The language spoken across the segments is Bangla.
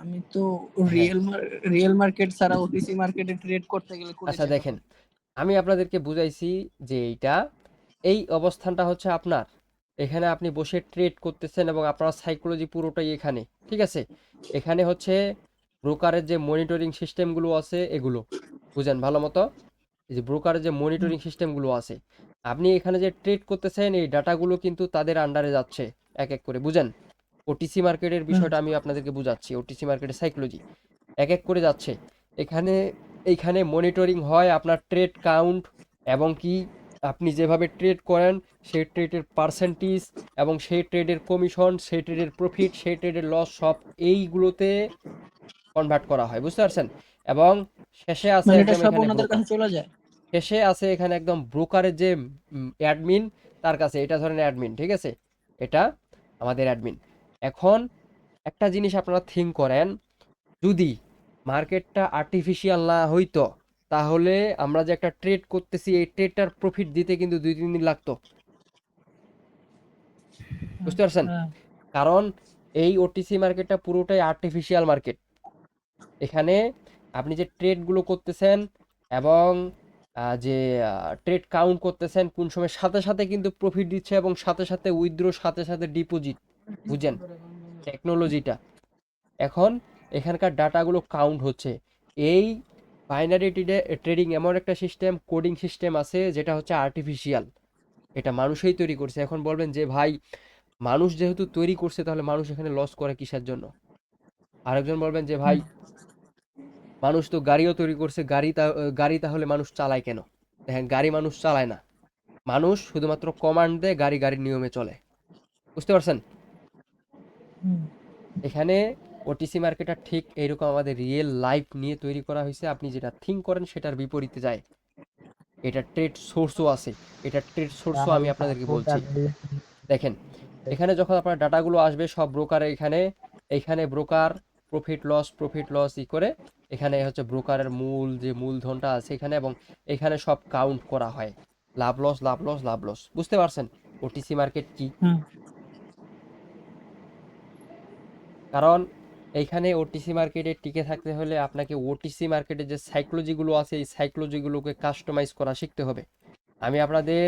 আমি তো হ্যাঁ রিয়েল মার্কেট ছাড়া ওটিসি মার্কেটে ট্রেড করতে গেলে কোথায় আচ্ছা টাকা দেখেন, পাবো? আমি আপনাদেরকে বুঝাইছি যে এই অবস্থানটা হচ্ছে আপনার, এখানে আপনি বসে ট্রেড করতেছেন এবং আপনার সাইকোলজি পুরোটাই এখানে, ঠিক আছে? এখানে হচ্ছে ব্রোকারের যে মনিটরিং সিস্টেমগুলো আছে এগুলো বুঝেন ভালো মতো। এই যে ব্রোকারের যে হুম, মনিটরিং সিস্টেমগুলো আছে, আপনি এখানে যে ট্রেড করতেছেন এই ডাটাগুলো কিন্তু তাদের আন্ডারে যাচ্ছে এক এক করে, বুঝেন? ওটিসি মার্কেটের হুম, বিষয়টা আমি আপনাদেরকে বুঝাচ্ছি, ওটিসি মার্কেটের সাইকোলজি এক এক করে যাচ্ছে এখানে। এইখানে মনিটরিং হয় আপনার ট্রেড কাউন্ট, এবং কি আপনি যেভাবে ট্রেড করেন সেই ট্রেডের পার্সেন্টেজ এবং সেই ট্রেডের কমিশন, সেই ট্রেডের প্রফিট, সেই ট্রেডের লস, সব এইগুলোতে কনভার্ট করা হয়, বুঝতে পারছেন? এবং শেষে আছে মানে এটা একদম সব এখানে ওনাদের ব্রোকার, কাছে চলে যায়? শেষে আছে এখানে একদম ব্রোকারের যে অ্যাডমিন, তার কাছে। এটা ধরেন অ্যাডমিন, ঠিক আছে? এটা আমাদের অ্যাডমিন। এখন একটা জিনিস আপনারা থিঙ্ক করেন, যদি মার্কেটটা আর্টিফিশিয়াল না হইতো তাহলে আমরা যে একটা ট্রেড করতেছি এই ট্রেডটার প্রফিট দিতে কিন্তু 2-3 দিন লাগতো, বুঝতে পারছেন? হ্যাঁ। কারণ এই ওটিসি মার্কেটটা পুরোটাই আর্টিফিশিয়াল মার্কেট। এখানে আপনি যে ট্রেডগুলো করতেছেন এবং যে ট্রেড কাউন্ট করতেছেন কোন সময়, সাথে সাথে কিন্তু প্রফিট দিচ্ছে এবং সাথে সাথে উইথড্র, সাথে সাথে ডিপোজিট, বুঝেন টেকনোলজিটা? এখন এখানকার ডাটাগুলো কাউন্ট হচ্ছে। এই বাইনারি ট্রেডিং এমন একটা সিস্টেম, কোডিং সিস্টেম আছে যেটা হচ্ছে আর্টিফিশিয়াল, এটা মানুষই তৈরি করছে। এখন বলবেন যে ভাই, মানুষ যেহেতু তৈরি করছে তাহলে মানুষ এখানে লস করে কিসের জন্য? আরেকজন বলবেন যে ভাই, হুম, মানুষ তো গাড়িও তৈরি করছে, গাড়ি তাহলে মানুষ চালায় কেন? দেখেন, গাড়ি মানুষ চালায় না, মানুষ শুধুমাত্র কমান্ড দেয়, গাড়ি গাড়ির নিয়মে চলে, বুঝতে পারছেন? হুম। এখানে ওটিসি মার্কেটটা ঠিক এইরকম আমাদের রিয়েল লাইফ নিয়ে তৈরি করা হয়েছে। আপনি যেটা থিঙ্ক করেন সেটার বিপরীতে যায়। এটা ট্রেড সোর্সও আছে, এটা ট্রেড সোর্সও আমি আপনাদেরকে বলছি। দেখেন, এখানে যখন আপনার ডাটাগুলো আসবে সব ব্রোকারে, এখানে এইখানে ব্রোকার প্রফিট লস ই করে, এখানে হচ্ছে ব্রোকারের মূল যে মূলধনটা আছে এখানে, এবং এখানে সব কাউন্ট করা হয়, লাভ লস লাভ লস লাভ লস, বুঝতে পারছেন ওটিসি মার্কেট কি? হুম। কারণ এইখানে ওটিসি মার্কেটে টিকে থাকতে হলে আপনাকে ওটিসি মার্কেটে যে সাইকোলজিগুলো আছে এই সাইকোলজিগুলোকে কাস্টমাইজ করা শিখতে হবে। আমি আপনাদের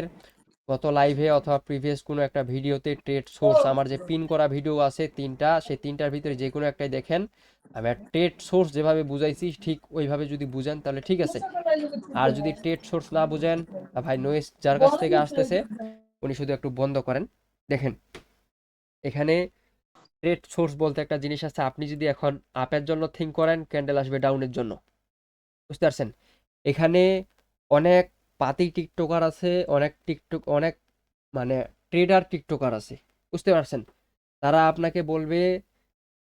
গত লাইভে অথবা প্রিভিয়াস কোনো একটা ভিডিওতে ট্রেড সোর্স, আমার যে পিন করা ভিডিও আছে তিনটা, সেই তিনটার ভিতরে যে কোনো একটাই দেখেন, আমি ট্রেড সোর্স যেভাবে বুঝাইছি ঠিক ওইভাবে যদি বুঝেন তাহলে ঠিক আছে। আর যদি ট্রেড সোর্স না বুঝেন, ভাই নয়েস যার কাছ থেকে আসতেছে উনি শুধু একটু বন্ধ করেন। দেখেন, এখানে ট্রেড সোর্স বলতে একটা জিনিস আছে, আপনি যদি এখন আপের জন্য থিঙ্ক করেন ক্যান্ডেল আসবে ডাউনের জন্য, বুঝতে পারছেন? এখানে অনেক পাতি টিকটকার আছে, অনেক মানে ট্রেডার টিকটকার আছে, বুঝতে পারছেন? তারা আপনাকে বলবে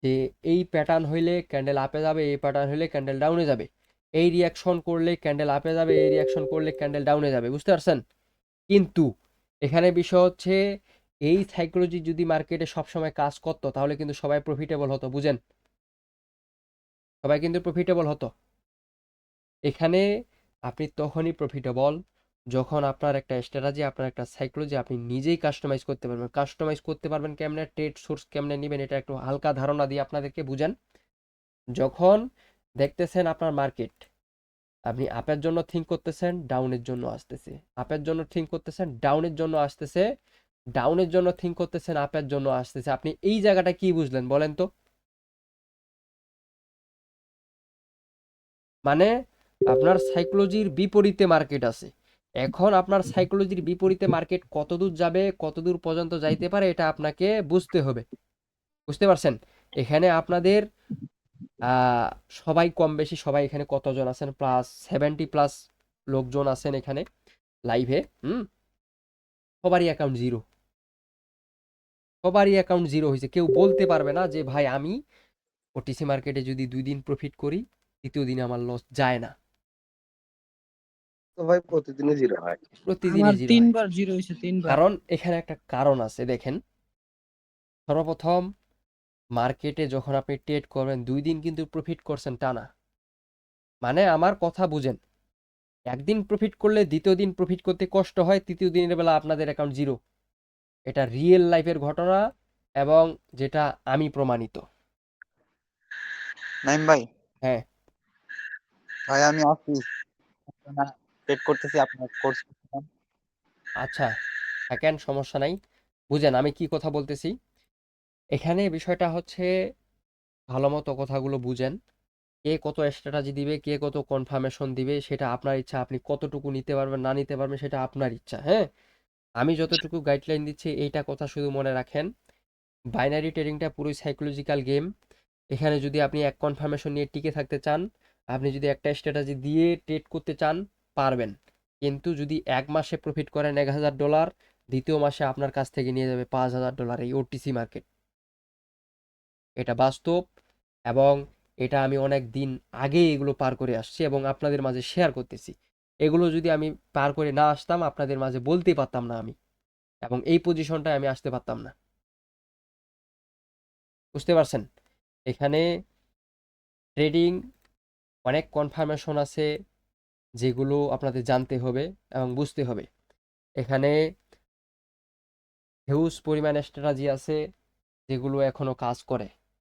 যে এই প্যাটার্ন হইলে ক্যান্ডেল আপে যাবে, এই প্যাটার্ন হইলে ক্যান্ডেল ডাউনে যাবে, এই রিয়াকশন করলে ক্যান্ডেল আপে যাবে, এই রিয়াকশন করলে ক্যান্ডেল ডাউনে যাবে, বুঝতে পারছেন? কিন্তু এখানে বিষয় হচ্ছে, এই সাইকোলজি যদি মার্কেটে সবসময় কাজ করতো তাহলে কিন্তু সবাই প্রফিটেবল হতো, বুঝেন? সবাই কিন্তু প্রফিটেবল হতো। এখানে আপনি তখনই প্রফিটেবল যখন আপনার একটা স্ট্র্যাটেজি, আপনার একটা সাইকোলজি আপনি নিজেই কাস্টমাইজ করতে পারবেন। কাস্টমাইজ করতে পারবেন কেমনে, ট্রেড সোর্স কেমনে নেবেন, এটা একটু হালকা ধারণা দিয়ে আপনাদেরকে বুঝেন। যখন দেখতেছেন আপনার মার্কেট, আপনি আপের জন্য থিঙ্ক করতেছেন, ডাউনের জন্য আসতেছে, আপের জন্য থিঙ্ক করতেছেন, ডাউনের জন্য আসতেছে, ডাউনের জন্য থিঙ্ক করতেছেন, আপের জন্য আসতেছে, আপনি এই জায়গাটা কি বুঝলেন বলেন তো? মানে আপনার সাইকোলজির বিপরীতে মার্কেট আছে। এখন আপনার সাইকোলজির বিপরীতে মার্কেট কতদূর যাবে, কতদূর পর্যন্ত যাইতে পারে, এটা আপনাকে বুঝতে হবে, বুঝতে পারছেন? এখানে আপনাদের আহ, সবাই কম বেশি, সবাই এখানে কতজন আছেন, +70+ লোকজন আছেন এখানে লাইভে। সবারই অ্যাকাউন্ট জিরো, সবারই অ্যাকাউন্ট জিরো হয়েছে। কেউ বলতে পারবে না যে ভাই আমি ওটিসি মার্কেটে যদি 2 দিন প্রফিট করি, তৃতীয় দিনে আমার লস যায় না। তো ভাই প্রতিদিনই জিরো হয়। প্রতিদিনে আমার জিরো হয়। তিনবার জিরো হয়েছে, তিনবার। কারণ এখানে একটা কারণ আছে, দেখেন। সর্বপ্রথম, মার্কেটে যখন আপনি ট্রেড করবেন 2 দিন কিন্তু প্রফিট করছেন টানা, মানে আমার কথা বুঝেন, একদিন প্রফিট করলে দ্বিতীয় দিন প্রফিট করতে কষ্ট হয়, তৃতীয় দিনের বেলা আপনাদের অ্যাকাউন্ট জিরো। এটা রিয়েল লাইফের ঘটনা এবং যেটা আমি প্রমাণিত। নাইম ভাই, হ্যাঁ, ভাই আমি আছি না, পেড করতেছি আপনার কোর্স। আচ্ছা, থাকেন, সমস্যা নাই। বুঝেন আমি কি কথা বলতেছি। এখানে বিষয়টা হচ্ছে ভালো মতো কথাগুলো বুঝেন। কে কত স্ট্র্যাটেজি দিবে, কে কত কনফার্মেশন দিবে, সেটা আপনার ইচ্ছা। আপনি কতটুকু নিতে পারবেন না নিতে পারবেন সেটা আপনার ইচ্ছা। হ্যাঁ, আমি যতটুকু গাইডলাইন দিচ্ছি এইটা কথা শুধু মনে রাখেন। বাইনারি ট্রেডিংটা পুরোই সাইকোলজিক্যাল গেম। এখানে যদি আপনি এক কনফার্মেশন নিয়ে টিকে থাকতে চান, আপনি যদি একটা স্ট্র্যাটেজি দিয়ে ট্রেড করতে চান, পারবেন। কিন্তু যদি এক মাসে প্রফিট করেন $1000, দ্বিতীয় মাসে আপনার কাছ থেকে নিয়ে যাবে $5000 এই ওটিসি মার্কেট। এটা বাস্তব, এবং এটা আমি অনেক দিন আগে এগুলো পার করে আসছি এবং আপনাদের মাঝে শেয়ার করতেছি। এগুলো যদি আমি পার করে না আসতাম, আপনাদের মাঝে বলতেই পারতাম না আমি, এবং এই পজিশনটায় আমি আসতে পারতাম না। বুঝতে পারছেন? এখানে ট্রেডিং অনেক কনফার্মেশন আছে যেগুলো আপনাদের জানতে হবে এবং বুঝতে হবে। এখানে হিউজ পরিমাণ স্ট্র্যাটেজি আছে যেগুলো এখনো কাজ করে,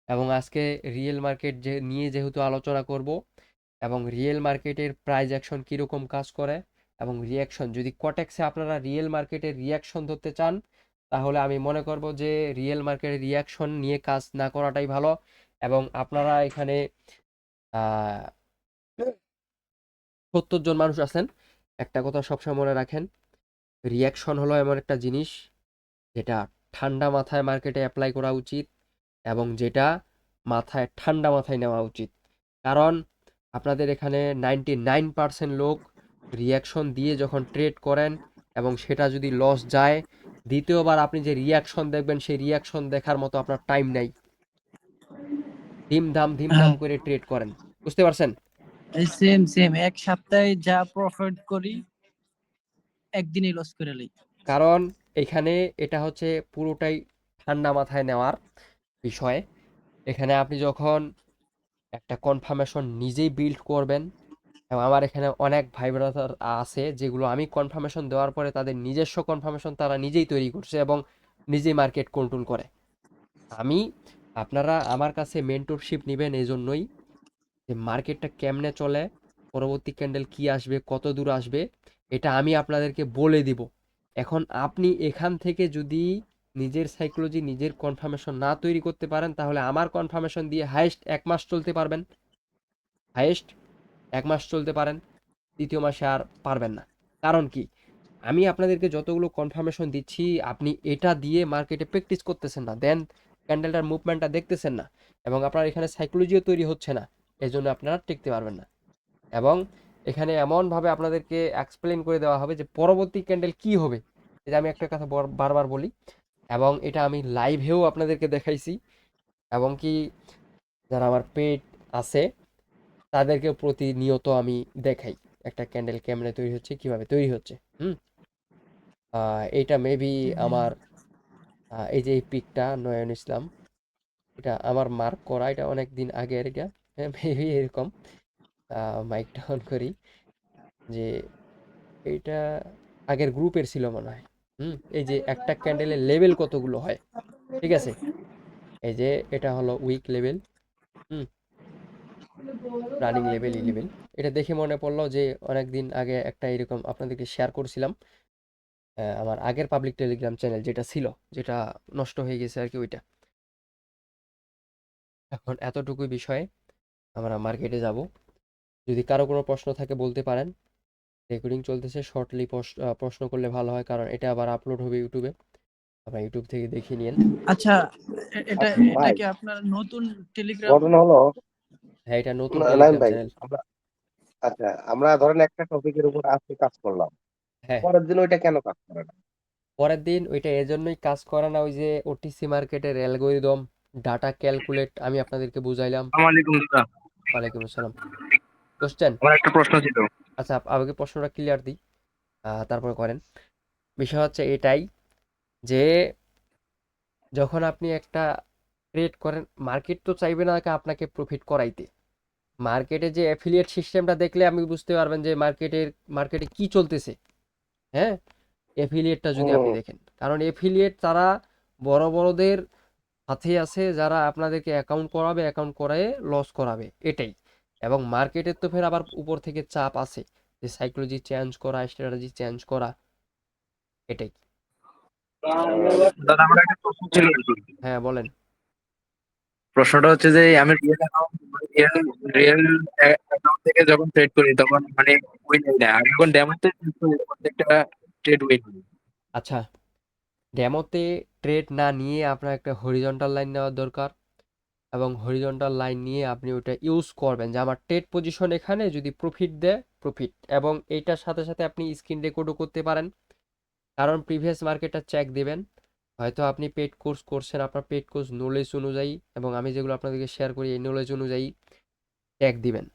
এবং আজকে রিয়েল মার্কেট যে নিয়ে যেহেতু আলোচনা করব, এবং রিয়েল মার্কেটের প্রাইস অ্যাকশন কীরকম কাজ করে এবং রিয়াকশন, যদি কটেক্সে আপনারা রিয়েল মার্কেটের রিয়াকশন ধরতে চান, তাহলে আমি মনে করব যে রিয়েল মার্কেটের রিয়াকশন নিয়ে কাজ না করাটাই ভালো। এবং আপনারা এখানে 70 জন মানুষ আছেন, একটা কথা সবসময় মনে রাখেন, রিয়াকশন হলো এমন একটা জিনিস যেটা ঠান্ডা মাথায় মার্কেটে অ্যাপ্লাই করা উচিত, এবং যেটা ঠান্ডা মাথায় নেওয়া উচিত। কারণ আপনাদের এখানে 99% লোক রিয়াকশন দিয়ে যখন ট্রেড করেন এবং সেটা যদি লস যায়, দ্বিতীয়বার আপনি যে রিয়াকশন দেখবেন সেই রিয়াকশন দেখার মতো আপনার টাইম নাই। ধিমধাম ধিমধাম করে ট্রেড করেন। বুঝতে পারছেন? সেম সেম, এক সপ্তাহে যা প্রফিট করি একদিনই লস করে লই। কারণ এখানে এটা হচ্ছে পুরোটাই ঠান্ডা মাথায় নেওয়ার বিষয়। এখানে আপনি যখন একটা কনফার্মেশন নিজেই বিল্ড করবেন, এবং আমার এখানে অনেক ভাই ব্রাদার আছে যেগুলো আমি কনফার্মেশন দেওয়ার পরে তাদের নিজস্ব কনফার্মেশন তারা নিজেই তৈরি করছে এবং নিজেই মার্কেট কন্ট্রোল করে। আমি আপনারা আমার কাছে মেন্টরশিপ নেবেন এই জন্যই যে মার্কেটটা কেমনে চলে, পরবর্তী ক্যান্ডেল কি আসবে, কত দূর আসবে, এটা আমি আপনাদেরকে বলে দিব। এখন আপনি এখান থেকে যদি নিজের সাইকোলজি, নিজের কনফার্মেশন না তৈরি করতে পারেন, তাহলে আমার কনফার্মেশন দিয়ে হাইয়েস্ট 1 মাস চলতে পারবেন, হাইয়েস্ট 1 মাস চলতে পারেন, দ্বিতীয় মাসে আর পারবেন না। কারণ কি, আমি আপনাদেরকে যতগুলো কনফার্মেশন দিচ্ছি, আপনি এটা দিয়ে মার্কেটে প্র্যাকটিস করতেছেন না, দেন ক্যান্ডেলটার মুভমেন্টটা দেখতেছেন না, এবং আপনার এখানে সাইকোলজিও তৈরি হচ্ছে না, এই জন্য আপনারা টিকতে পারবেন না। এবং এখানে এমনভাবে আপনাদেরকে এক্সপ্লেন করে দেওয়া হবে যে পরবর্তী ক্যান্ডেল কি হবে। এটা আমি একটা কথা বারবার বলি, এবং এটা আমি লাইভেও আপনাদেরকে দেখাইছি, এবং কি যারা আমার পেড আছে তাদেরকে প্রতিনিয়ত আমি দেখাই একটা ক্যান্ডেল কেমনে তৈরি হচ্ছে, কিভাবে তৈরি হচ্ছে। হুম, এইটা মেবি আমার এই যে এই পিকটা নয়ন ইসলাম, এটা আমার মার্ক করা, এটা অনেক দিন আগের, এটা মেবি এরকম। মাইকটা অন করি, যে এইটা আগের গ্রুপের ছিল মনে হয়। এই যে একটা ক্যান্ডেলের লেভেল কতগুলো হয়, ঠিক আছে, এই যে এটা হলো উইক লেভেল, হুম, রানিং লেভেল, ই লেভেল। এটা দেখে মনে পড়লো যে অনেক দিন আগে একটা এরকম আপনাদেরকে শেয়ার করছিলাম, আমার আগের পাবলিক টেলিগ্রাম চ্যানেল যেটা ছিল, যেটা নষ্ট হয়ে গেছে আর কি, ওইটা। এখন এতটুকুই বিষয়ে আমরা মার্কেটে যাব। যদি কারো কোনো প্রশ্ন থাকে বলতে পারেন। রেকর্ডিং চলতেছে, শর্টলি প্রশ্ন করলে ভালো হয়, কারণ এটা আবার আপলোড হবে ইউটিউবে, আপনারা ইউটিউব থেকে দেখে নিন। আচ্ছা, এটা আচ্ছা এটা ভাই, কি আপনার নতুন টেলিগ্রাম? ঘটনা হলো, হ্যাঁ, এটা নতুন নাইম টেলিগ্রাম ভাই, চ্যানেল। আমরা আচ্ছা আমরা ধরেন একটা টপিকের উপর আজকে কাজ করলাম, হ্যাঁ, পরের দিন ওইটা কেন কাজ করে না? পরের দিন ওইটা এজন্যই কাজ করে না, ওই যে ওটিসি মার্কেটের অ্যালগোরিদম, ডাটা ক্যালকুলেট আমি আপনাদেরকে বুঝাইলাম। আসসালামাইকুম দাদা, ওয়ালাইকুম আসসালাম। বুঝছেন? আমার একটা প্রশ্ন ছিল। আচ্ছা, আগে প্রশ্নটা ক্লিয়ার দিই, তারপরে করেন। বিষয় হচ্ছে এটাই যে যখন আপনি একটা ট্রেড করেন, মার্কেট তো চাইবে না আপনাকে প্রফিট করাইতে। মার্কেটে যে অ্যাফিলিয়েট সিস্টেমটা দেখলে আপনি বুঝতে পারবেন যে মার্কেটে কি চলতেছে। হ্যাঁ, এফিলিয়েটটা যদি আপনি হুম। দেখেন, কারণ এফিলিয়েট তারা বড় বড়দের সাথে আছে যারা আপনাদেরকে অ্যাকাউন্ট করাবে, অ্যাকাউন্ট করায় লস করাবে, এটাই। এবং মার্কেটের তো ফের আবার উপর থেকে চাপ আছে যে সাইকোলজি চেঞ্জ করা, স্ট্র্যাটেজি চেঞ্জ করা, এটাই। দাদা আমার একটা প্রশ্ন ছিল আর কি। হ্যাঁ বলেন। প্রশ্নটা হচ্ছে যে আমি real account real real account থেকে যখন ট্রেড করি তখন মানে উইন হই না, আর যখন ডেমোতে প্রত্যেকটা ট্রেড উইন হয়। আচ্ছা, ডেমোতে ট্রেড না নিয়ে আপনার একটা হরিজন্টাল লাইন নেওয়ার দরকার, এবং হরিজন্টাল লাইন নিয়ে আপনি ওটা ইউজ করবেন যে আমার ট্রেড পজিশন এখানে যদি প্রফিট দেয়, প্রফিট, এবং এইটার সাথে সাথে আপনি স্ক্রিন রেকর্ডও করতে পারেন। কারণ প্রিভিয়াস মার্কেটটা চেক দিবেন, হয়তো আপনি পেড কোর্স করছেন, আপনার পেড কোর্স নলেজ অনুযায়ী এবং আমি যেগুলো আপনাদেরকে শেয়ার করি এই নলেজ অনুযায়ী চেক দিবেন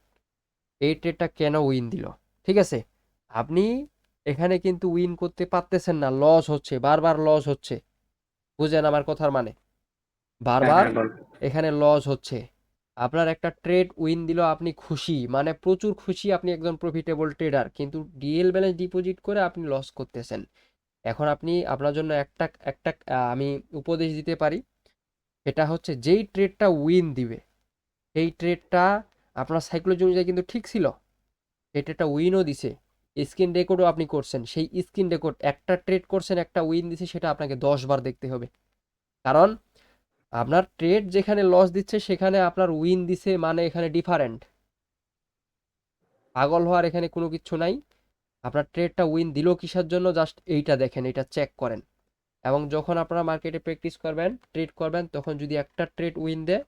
এই ট্রেডটা কেন উইন দিল। ঠিক আছে, আপনি এখানে কিন্তু উইন করতে পারতেছেন না, লস হচ্ছে, বারবার লস হচ্ছে, বুঝেন আমার কথার মানে, হ্যাঁ বারবার হ্যাঁ বল। এখানে লস হচ্ছে। আপনার একটা ট্রেড উইন দিল, আপনি খুশি, মানে প্রচুর খুশি, আপনি একজন প্রফিটেবল ট্রেডার, কিন্তু ডিএল ব্যালেন্স ডিপোজিট করে আপনি লস করতেছেন। এখন আপনি আপনার জন্য একটা একটা আমি উপদেশ দিতে পারি, সেটা হচ্ছে যেই ট্রেডটা উইন দিবে সেই ট্রেডটা আপনার সাইকোলজি অনুযায়ী কিন্তু ঠিক ছিল, সেই ট্রেডটা উইনও দিছে, স্ক্রিন রেকর্ডও আপনি করছেন, সেই স্ক্রিন রেকর্ড একটা ট্রেড করছেন, একটা উইন দিছে, সেটা আপনাকে 10 বার দেখতে হবে। কারণ আপনার ট্রেড যেখানে লস দিচ্ছে সেখানে আপনার উইন দিছে, মানে এখানে ডিফারেন্ট, পাগল হওয়ার এখানে কোনো কিছু নাই। আপনার ট্রেডটা উইন দিল কিসের জন্য, জাস্ট এইটা দেখেন, এটা চেক করেন। এবং যখন আপনারা মার্কেটে প্র্যাকটিস করবেন, ট্রেড করবেন, তখন যদি একটা ট্রেড উইন দেয়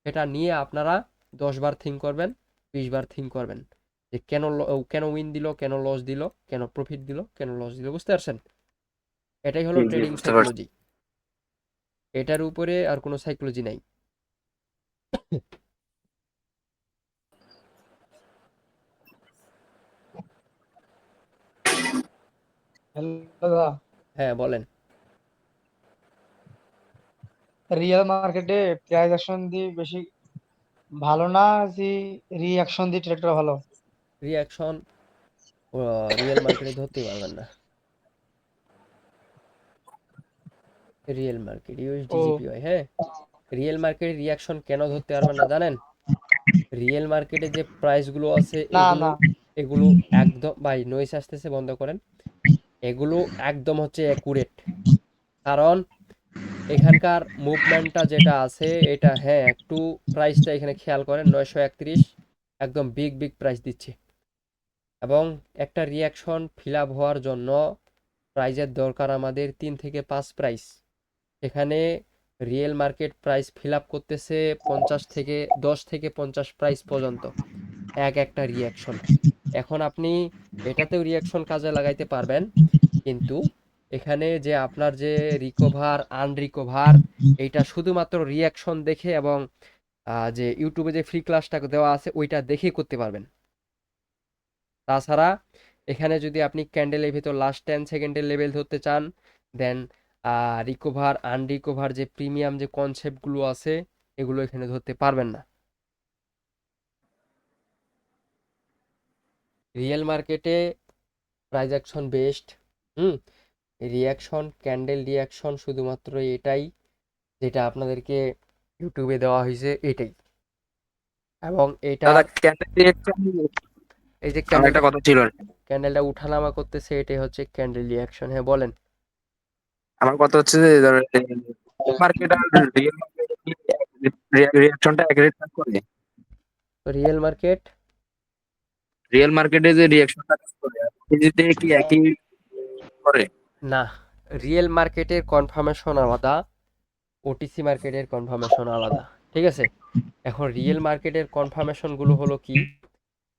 সেটা নিয়ে আপনারা 10 বার থিঙ্ক করবেন, 20 বার থিঙ্ক করবেন যে কেন উইন দিল, কেন লস দিল, কেন প্রফিট দিল, কেন লস দিল, বুঝতে পারছেন? এটাই হলো জি জি ট্রেডিং বুঝতে পারছি। সাইকোলজি, এটার উপরে আর কোনো সাইকোলজি নাই। হ্যালো দাদা, হ্যাঁ বলেন। রিয়েল মার্কেটে প্রাইস অ্যাকশন দিয়ে বেশি ভালো না, যে রিঅ্যাকশন দিয়ে ট্রেড করা ভালো? রিয়াকশন রিয়েল মার্কেটে ধরতেই পারবেন না। রিয়েল মার্কেট ও, ইউএসডিজিপিওয়াই, হ্যাঁ, রিয়েল মার্কেটের রিয়াকশন কেন ধরতে পারবেন না জানেন? রিয়েল মার্কেটে যে প্রাইসগুলো আছে না এগুলো না। এগুলো একদম, ভাই নয়েস আসতেছে, বন্ধ করেন। এগুলো একদম হচ্ছে অ্যাকুরেট, কারণ এখানকার মুভমেন্টটা যেটা আছে এটা, হ্যাঁ একটু প্রাইসটা এখানে খেয়াল করেন, 931 একদম বিগ বিগ প্রাইস দিচ্ছে, এবং একটা রিয়াকশন ফিল আপ হওয়ার জন্য প্রাইজের দরকার আমাদের 3 থেকে 5 প্রাইস। এখানে real market price fill up করতেছে 10 থেকে 50 প্রাইস পর্যন্ত একটা রিয়াকশন। এখন আপনি এটাতেও রিয়াকশন কাজে লাগাইতে পারবেন, কিন্তু এখানে যে আপনার যে রিকভার আনরিকভার, এইটা শুধুমাত্র রিয়াকশন দেখে এবং যে ইউটিউবে যে ফ্রি ক্লাসটা দেওয়া আছে ওইটা দেখেই করতে পারবেন। তাছাড়া এখানে যদি আপনি ক্যান্ডেলের ভিতর লাস্ট 10 সেকেন্ডের লেভেল ধরতে চান, দেন রিকভার আনরিকভার যে প্রিমিয়াম যে কনসেপ্টগুলো আছে এগুলো এখানে ধরতে পারবেন না। রিয়েল মার্কেটে প্রাইস অ্যাকশন বেস্ট। হুম, রিয়াকশন ক্যান্ডেল রিয়াকশন শুধুমাত্র এটাই যেটা আপনাদেরকে ইউটিউবে দেওয়া হয়েছে, এটাই। এবং দাদা এটার ক্যান্ডেল রিঅ্যাকশন, এই যে আমার একটা কথা ছিল আর কি। ক্যান্ডেলটা উঠানামা করতেছে, এটাই হচ্ছে ক্যান্ডেল রিয়াকশন। হ্যাঁ বলেন। আমার কথা হচ্ছে যে মার্কেট আর রিয়েল মার্কেট রিঅ্যাকশনটা এক রেট কাজ করে। রিয়েল মার্কেট রিয়েল মার্কেটে যে রিঅ্যাকশনটা কাজ করে এটিতে কি একই করে? না, রিয়েল মার্কেটের কনফার্মেশন আলাদা, ওটিসি মার্কেটের কনফার্মেশন আলাদা, ঠিক আছে? এখন রিয়েল মার্কেটের কনফার্মেশনগুলো হলো কি,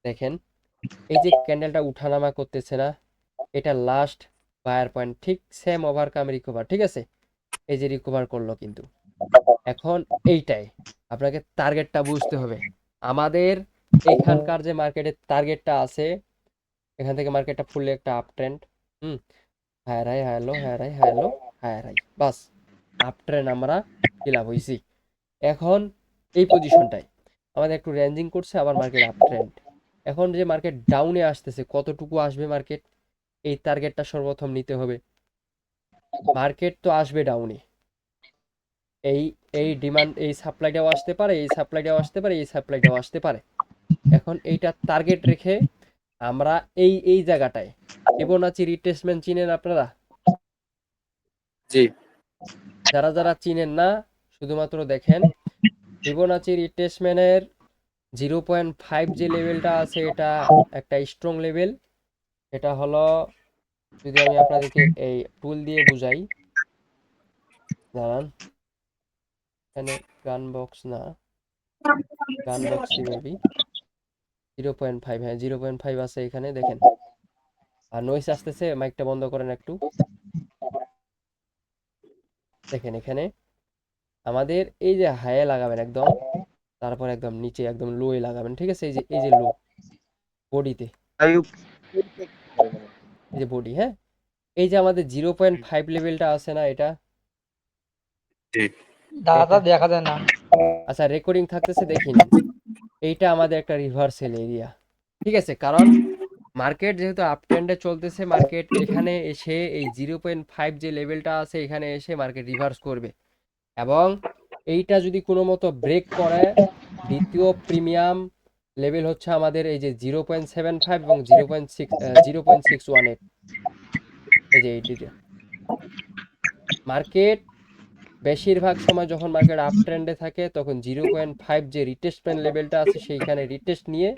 দেখেন, এই যে ক্যান্ডেলটা উঠানামা করতেছে না, এটা লাস্ট বায়ার পয়েন্ট, ঠিক সেম ওভারকাম রিকভার, ঠিক আছে? এই যে রিকভার করলো কিন্তু, এখন এইটাই আপনাকে টার্গেটটা বুঝতে হবে। আমাদের এখানকার যে মার্কেটের টার্গেটটা আছে, এখান থেকে মার্কেটটা ফুললি একটা up trend, hmm, higher high higher low, higher high higher low, higher high, বাস আপ ট্রেন্ড আমরা ফিল আপ হয়েছি। এখন এই পজিশনটাই আমাদের একটু রেঞ্জিং করছে, আবার মার্কেট আপ ট্রেন্ড। এখন যে মার্কেট ডাউনে আসতেছে, কতটুকু আসবে মার্কেট, এই টার্গেটটা সর্বপ্রথম নিতে হবে। মার্কেট তো আসবে ডাউনে, এই এই ডিমান্ড, এই সাপ্লাইটাও আসতে পারে, এই সাপ্লাইটাও আসতে পারে, এই সাপ্লাইটাও আসতে পারে। এখন এইটা টার্গেট রেখে আমরা এই জায়গাটায় ফিবোনাচি রিট্রেসমেন্ট চিনেন আপনারা? জি। যারা যারা চিনেন না শুধুমাত্র দেখেন, ফিবোনাচি রিট্রেসমেন্টের 0.5 যে লেভেলটা আছে এটা একটা স্ট্রং লেভেল। এটা হলো, যদি আমি আপনাদেরকে এই টুল দিয়ে বুঝাই, দাঁড়ান, এখানে গান বক্স না, গান বক্সই মেবি 0.5, হ্যাঁ 0.5 আছে এখানে দেখেন। আর নয়েস আসতেছে, মাইকটা বন্ধ করেন একটু। দেখেন এখানে আমাদের এই যে হাইয়ে লাগাবেন একদম, তারপর একদম নিচে একদম লোয়ে লাগাবেন, ঠিক আছে? এই যে লো বডিতে, ভাই এই যে বডি, হ্যাঁ, এই যে আমাদের 0.5 লেভেলটা আছে না, এটা জি। দাদা এটা দেখা যায় না। আচ্ছা রেকর্ডিং থাকতেছে দেখে নিন। এইটা আমাদের একটা রিভার্সাল এরিয়া, ঠিক আছে? কারণ মার্কেট যেহেতু আপ ট্রেন্ডে চলতেছে, মার্কেট এখানে এসে এই 0.5 যে লেভেলটা আছে এখানে এসে মার্কেট রিভার্স করবে, এবং এইটা যদি কোনো মতো ব্রেক করে, দ্বিতীয় প্রিমিয়াম লেভেল হচ্ছে আমাদের এই যে 0.75 এবং 0.618, এই যে এইটা মার্কেট বেশিরভাগ সময় যখন মার্কেট আপ ট্রেন্ডে থাকে তখন 0.5 যে রিটেস্টমেন্ট লেভেলটা আছে সেইখানে রিটেস্ট নিয়ে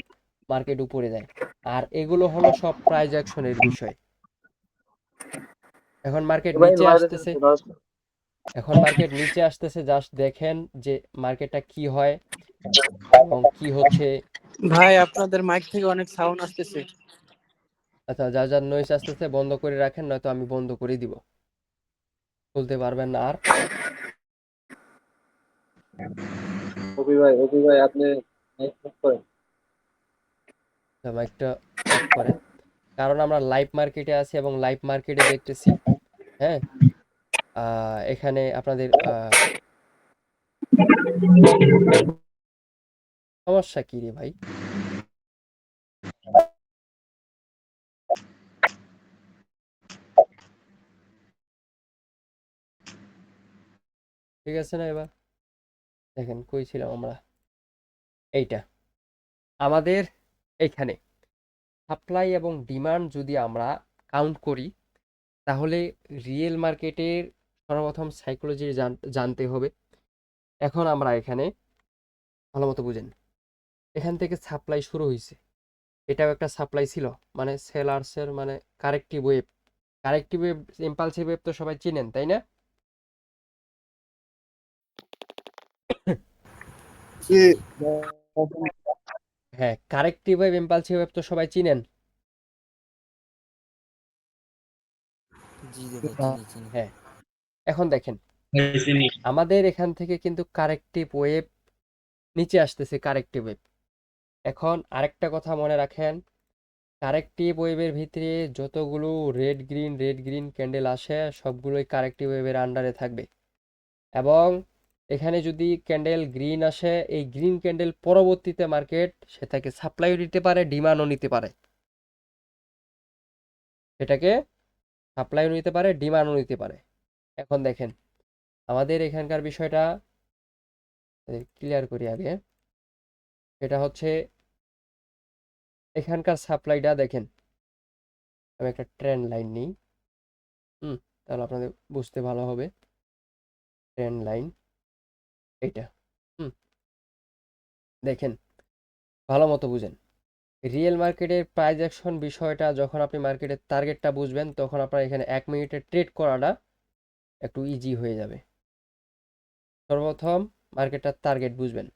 মার্কেট উপরে যায়। আর এগুলো হলো সব প্রাইস অ্যাকশনের বিষয়। এখন মার্কেট ভাই নিচে বাইরে আসতেছে, চলে আসো। জাস্ট দেখেন যে মার্কেটটা কি হয় এবং কি হচ্ছে। ভাই আপনাদের মাইক থেকে অনেক সাউন্ড আসতেছে। আচ্ছা, যার যার নয়েজ আসতেছে বন্ধ করে রাখেন, নয়তো আমি বন্ধ করে দিব, বলতে পারবেন না আর। অপি ভাই আপনি mic off করেন। মাইকটা অফ করেন, কারণ আমরা লাইভ মার্কেটে আছি এবং লাইভ মার্কেটে দেখতেছি। হ্যাঁ, এখানে আপনাদের সমস্যা কি রে ভাই? ঠিক আছে না? এবার দেখেন কই ছিলাম আমরা, এইটা আমাদের এইখানে সাপ্লাই এবং ডিমান্ড যদি আমরা কাউন্ট করি, তাহলে রিয়েল মার্কেটের সর্বপ্রথম সাইকোলজি জানতে হবে। এখন আমরা এখানে ভালো মতো বুঝেন, এখান থেকে সাপ্লাই শুরু হয়েছে, এটাও একটা সাপ্লাই ছিল, মানে সেলার্সের মানে corrective wave. Corrective wave, impulsive wave তো সবাই চিনেন তাই না? হ্যাঁ, কারেক্টিভ ওয়েভ, ইম্পালসিভ ওয়েভ তো সবাই চিনেন। জি রে ভাই, চিনি চিনি। হ্যাঁ, এখন দেখেন আমাদের এখান থেকে কিন্তু কারেক্টিভ ওয়েভ নিচে আসতেছে, কারেক্টিভ ওয়েভ। এখন আরেকটা কথা মনে রাখেন, কারেক্টিভ ওয়েভের ভিতরে যতগুলো রেড গ্রিন ক্যান্ডেল আসে সবগুলোই কারেক্টিভ ওয়েভের আন্ডারে থাকবে, এবং এখানে যদি ক্যান্ডেল গ্রিন আসে, এই গ্রিন ক্যান্ডেল পরবর্তীতে মার্কেট সেটাকে সাপ্লাইও দিতে পারে, ডিমান্ডও নিতে পারে, সেটাকে সাপ্লাইও নিতে পারে, ডিমান্ডও নিতে পারে। এখন দেখেন আমাদের এখানকার বিষয়টা ক্লিয়ার করি আগে। এটা হচ্ছে এখানকার সাপ্লাইটা দেখেন, আমি একটা ট্রেন্ড লাইন নিই, তাহলে আপনাদের বুঝতে ভালো হবে। ট্রেন্ড লাইন এইটা, দেখেন ভালো মতো বুঝেন। রিয়েল মার্কেটের প্রাইস অ্যাকশন বিষয়টা যখন আপনি মার্কেটের টার্গেটটা বুঝবেন, তখন আপনার এখানে 1 মিনিটে ট্রেড করাটা একটু ইজি হয়ে যাবে। সর্বপ্রথম মার্কেটটার টার্গেট বুঝবেন,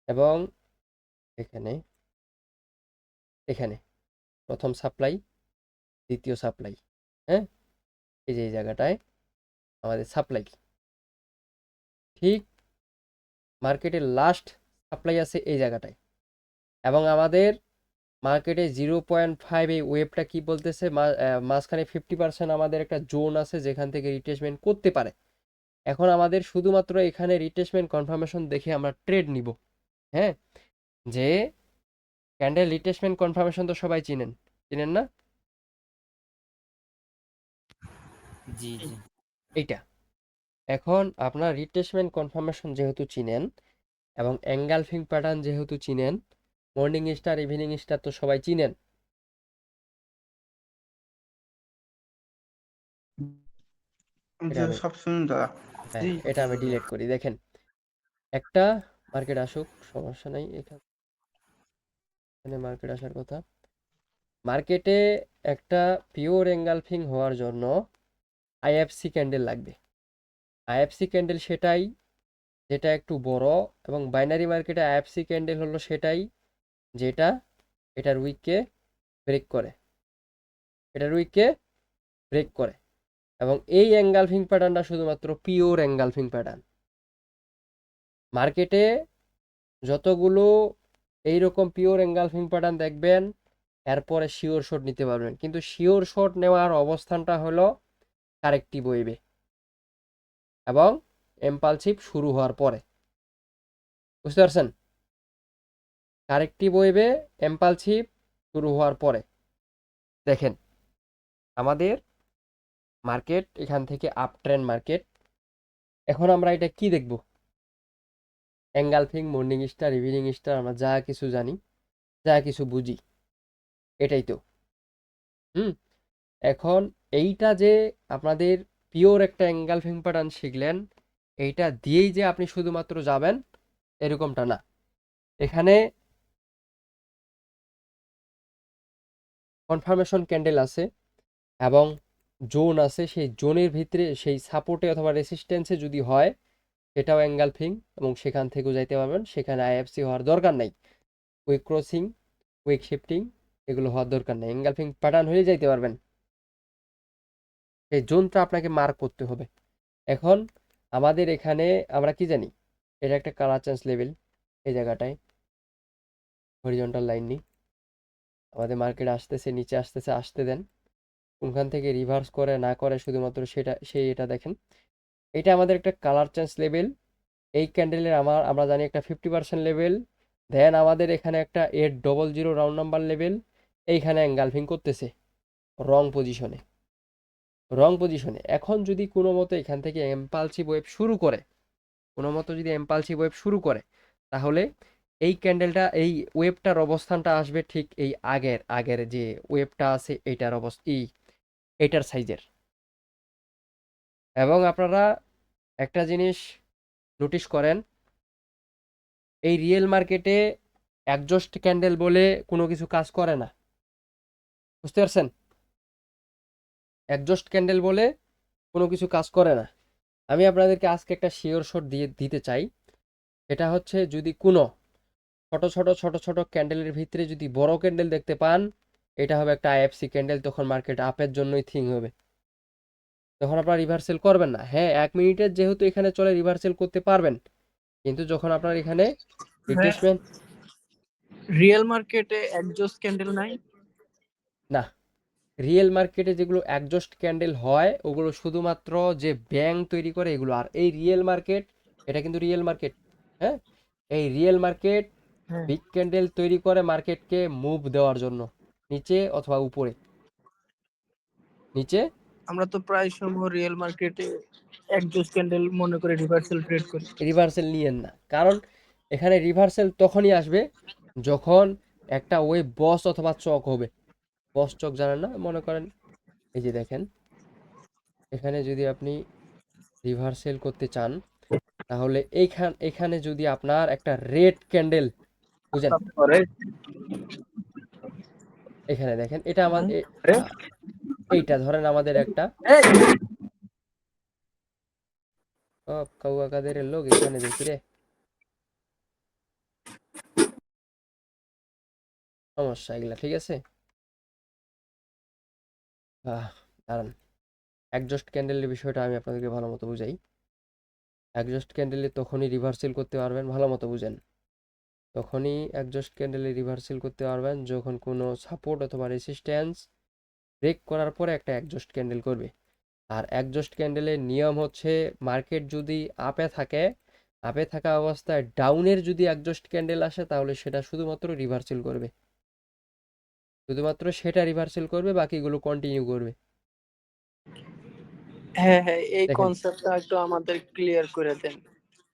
এবং এখানে এখানে প্রথম সাপ্লাই, দ্বিতীয় সাপ্লাই, হ্যাঁ, এই যে এই জায়গাটায় আমাদের সাপ্লাই, ঠিক মার্কেটের লাস্ট সাপ্লাই আছে এই জায়গাটায়, এবং আমাদের মার্কেটে 0.5 এই ওয়েবটা কি বলতেছে, মাঝখানে 50% আমাদের একটা জোন আছে যেখান থেকে রিট্রেসমেন্ট করতে পারে। এখন আমাদের শুধুমাত্র এখানে রিট্রেসমেন্ট কনফার্মেশন দেখে আমরা ট্রেড নিব। হ্যাঁ, যে ক্যান্ডেল রিট্রেসমেন্ট কনফার্মেশন তো সবাই চিনেন, চিনেন না? জি জি। এইটা এখন আপনার রিট্রেসমেন্ট কনফার্মেশন যেহেতু চিনেন এবং এঙ্গালফিং প্যাটার্ন যেহেতু চিনেন, মর্নিং স্টার ইভিনিং স্টার তো সবাই চিনেন। এটা আমি সব শুনুন দাদা। হ্যাঁ, এটা আমি ডিলিট করি। দেখেন, একটা মার্কেট আসুক, সমস্যা নাই, এখানে মার্কেট আসার কথা। মার্কেটে একটা পিওর এঙ্গালফিং হওয়ার জন্য আইএফসি ক্যান্ডেল লাগবে। আইএফসি ক্যান্ডেল সেটাই যেটা একটু বড়, এবং বাইনারি মার্কেটে আইএফসি ক্যান্ডেল হলো সেটাই যেটা এটার উইককে ব্রেক করে, এটার উইককে ব্রেক করে। এবং এই এঙ্গালফিং প্যাটার্নটা শুধুমাত্র পিওর এঙ্গালফিং প্যাটার্ন। মার্কেটে যতগুলো এইরকম পিওর এঙ্গালফিং প্যাটার্ন দেখবেন, এরপরে শিওর শট নিতে পারবেন, কিন্তু শিওর শট নেওয়ার অবস্থানটা হলো কারেক্টিভ ওয়েভে এবং এম্পালসিভ শুরু হওয়ার পরে। বুঝতে পারছেন? কারেক্টিভ ওয়েভে এম্পালসিভ শুরু হওয়ার পরে। দেখেন, আমাদের মার্কেট এখান থেকে আপ ট্রেন্ড মার্কেট। এখন আমরা এটা কি দেখব? Engulfing, morning star, evening star, আমরা যা কিছু জানি, যা কিছু বুঝি, এটাই তো। এখন এইটা যে আপনাদের পিওর একটা এঙ্গালফিং প্যাটার্ন শিখলেন, এইটা দিয়েই যে আপনি শুধুমাত্র যাবেন এরকমটা না। এখানে কনফার্মেশন ক্যান্ডেল আছে এবং জোন আছে, সেই জোনের ভিতরে সেই সাপোর্টে অথবা রেসিস্ট্যান্সে যদি হয় সেটাও এঙ্গালফিং, এবং সেখান থেকেও যাইতে পারবেন। সেখানে আইএফসি হওয়ার দরকার নাই, উইক ক্রসিং, উইক শিফটিং এগুলো হওয়ার দরকার নেই, এঙ্গালফিং প্যাটার্ন হয়ে যাইতে পারবেন। সেই জোনটা আপনাকে মার্ক করতে হবে। এখন আমাদের এখানে আমরা কি জানি, এটা একটা কালার চেঞ্জ লেভেল। এই জায়গাটায় হরিজন্টাল লাইন নিই, আমাদের মার্কেট আসতেছে, নিচে আসতেছে, আসতে দেন। কোনখান থেকে রিভার্স করে না করে শুধুমাত্র এটা দেখেন। এটা আমাদের একটা কালার চেঞ্জ লেভেল। এই ক্যান্ডেলের আমরা জানি একটা 50% লেভেল। দেন আমাদের এখানে একটা 800 রাউন্ড নাম্বার লেভেল। এইখানে এঙ্গালফিং করতেছে রং পজিশনে, রং পজিশনে। এখন যদি কোনো মতো এখান থেকে এম্পালসিভ ওয়েভ শুরু করে, কোনো মতো যদি এম্পালসিভ ওয়েভ শুরু করে, তাহলে এই ক্যান্ডেলটা, এই ওয়েভটার অবস্থানটা আসবে ঠিক এই আগের যে ওয়েভটা আছে এইটার এইটার সাইজের। এবং আপনারা একটা জিনিস নোটিশ করেন, এই রিয়েল মার্কেটে অ্যাডজাস্ট ক্যান্ডেল বলে কোনো কিছু কাজ করে না। বুঝতে পারছেন? অ্যাডজাস্ট ক্যান্ডেল বলে কোনো কিছু কাজ করে না। আমি আপনাদেরকে আজকে একটা শিওর শট দিতে চাই। এটা হচ্ছে, যদি কোনো ছোট ক্যান্ডেলের ভিতরে যদি বড় ক্যান্ডেল দেখতে পান, এটা হবে একটা আইএফসি ক্যান্ডেল। তখন মার্কেট আপের জন্যই থিং হবে, তখন আপনার রিভার্সেল করবেন না। হ্যাঁ, 1 মিনিটের যেহেতু এখানে চলে, রিভার্সেল করতে পারবেন, কিন্তু যখন আপনার এখানে রিট্রেসমেন্ট, রিয়েল মার্কেটে অ্যাডজাস্ট ক্যান্ডেল নাই। না, রিয়েল মার্কেটে যেগুলো অ্যাডজাস্ট ক্যান্ডেল হয় ওগুলো শুধুমাত্র যে ব্যাং তৈরি করে এগুলো। আর এই রিয়েল মার্কেট, এটা কিন্তু রিয়েল মার্কেট, হ্যাঁ, এই রিয়েল মার্কেট হ্যাঁ, বিগ ক্যান্ডেল তৈরি করে মার্কেটকে মুভ দেওয়ার জন্য, নিচে অথবা উপরে। নিচে আমরা তো প্রায় সময় রিয়েল মার্কেটে অ্যাডজাস্ট ক্যান্ডেল মনে করে রিভার্সাল ট্রেড করি। রিভার্সেল নিয়েন না, কারণ এখানে রিভার্সেল তখনই আসবে যখন একটা ওয়েভ বস অথবা চক হবে। বস চক জানেন না? মনে করেন এই যে দেখেন, এখানে যদি আপনি রিভার্সেল করতে চান, তাহলে এখানে যদি আপনার একটা রেড ক্যান্ডেল, বুঝেন, এখানে দেখেন, এটা আমার এইটা ধরেন আমাদের একটা কাউয়া কাদের লোক এখানে দেখি রে, সমস্যা এগুলা, ঠিক আছে। দাঁড়ান, অ্যাডজাস্ট ক্যান্ডেলের বিষয়টা আমি আপনাদেরকে ভালো মতো বুঝাই। অ্যাডজাস্ট ক্যান্ডেলে তখনই রিভার্সেল করতে পারবেন, ভালো মতো বুঝেন, তখনই অ্যাডজাস্ট ক্যান্ডেলে রিভার্সেল করতে পারবেন যখন কোনো সাপোর্ট অথবা রেসিস্ট্যান্স ব্রেক করার পরে একটা অ্যাডজাস্ট ক্যান্ডেল করবে। আর অ্যাডজাস্ট ক্যান্ডেলের নিয়ম হচ্ছে, মার্কেট যদি আপে থাকে, আপে থাকা অবস্থায় ডাউনের যদি অ্যাডজাস্ট ক্যান্ডেল আসে, তাহলে সেটা শুধুমাত্র রিভার্সেল করবে, শুধুমাত্র সেটা রিভার্সেল করবে, বাকিগুলো কন্টিনিউ করবে। হ্যাঁ হ্যাঁ, এই দেখেন কনসেপ্টটা একটু আমাদের ক্লিয়ার করে দেন।